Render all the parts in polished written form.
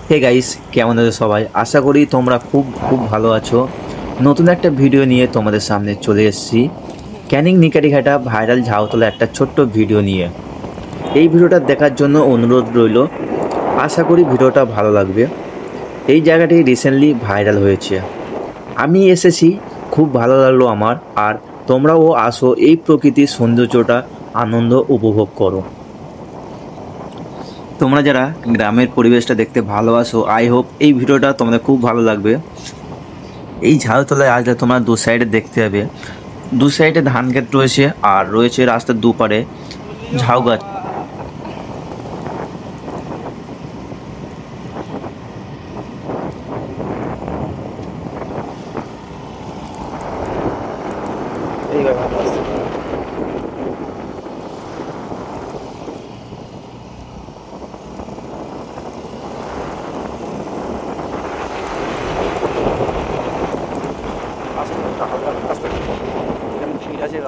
Hey guys, কেমন আছো সবাই? আশা করি তোমরা খুব ভালো আছো। নতুন একটা ভিডিও নিয়ে তোমাদের সামনে চলে এসেছি। ক্যানিং নিকাটিঘাটা ভাইরাল ঝাউতলা একটা ছোট্ট ভিডিও নিয়ে। এই ভিডিওটা দেখার জন্য অনুরোধ রইল। আশা করি ভিডিওটা ভালো লাগবে। এই জায়গাটি রিসেন্টলি ভাইরাল হয়েছে। আমি এসেছি, খুব ভালো লাগলো আমার। আর তোমরাও আসো, এই প্রকৃতির সৌন্দর্যটা আনন্দ উপভোগ করো। তোমরা যারা গ্রামের পরিবেশটা দেখতে ভালোবাসো, আই হোপ এই ভিডিওটা তোমাদের খুব ভালো লাগবে। এই ঝাউতলায় আসলে তোমরা দু সাইডে দেখতে পাবে, দু সাইডে ধান ক্ষেত রয়েছে আর রয়েছে রাস্তার দুপারে ঝাউ গাছ।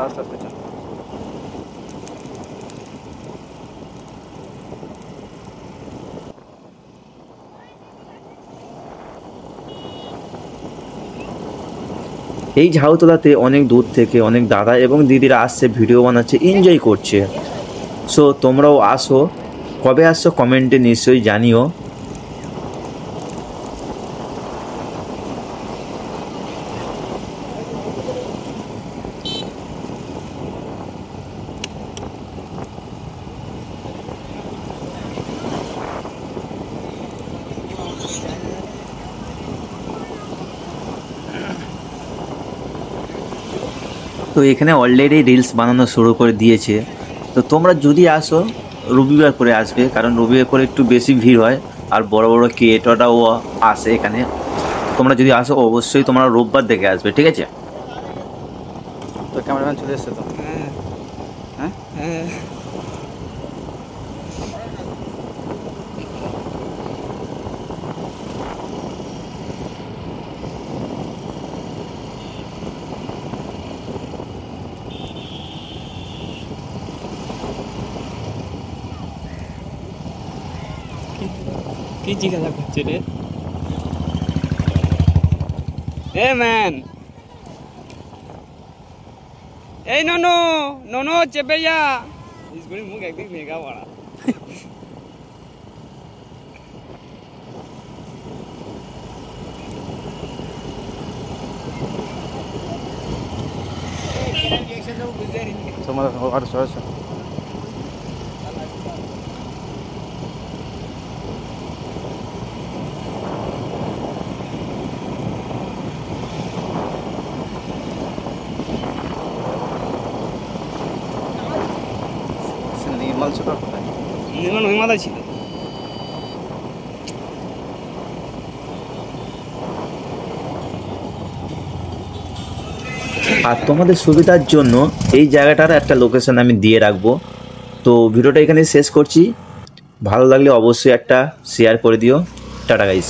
রাস্তা এই ঝাউতলাতে অনেক দূর থেকে অনেক দাদা এবং দিদিরা আসছে, ভিডিও বানাচ্ছে, এনজয় করছে। সো তোমরাও আসো। কবে আসছো কমেন্টে নিশ্চয়ই জানিও। তো এখানে অলরেডি রিলস বানানো শুরু করে দিয়েছে। তো তোমরা যদি আসো রবিবার করে আসবে, কারণ রবিবার করে একটু বেশি ভিড় হয় আর বড় বড় ক্রিয়েটররাও আসে এখানে। তোমরা যদি আসো অবশ্যই তোমরা রোববার দেখে আসবে, ঠিক আছে? তো ক্যামেরাম্যান চলে এসছে তো। হ্যাঁ কি জিজ্ঞাসা করছে রে? এ ম্যান, এই ননো ননো চেপে যা। ইসগুলি মুখ একদিন মেগা বড়া। তোমার আর সরাসরি নির্মল ছিল, নির্মল হিমালয় ছিল। আর তোমাদের সুবিধার জন্য এই জায়গাটার একটা লোকেশন আমি দিয়ে রাখবো। তো ভিডিওটা এখানে শেষ করছি। ভালো লাগলে অবশ্যই একটা শেয়ার করে দিও। Tata guys.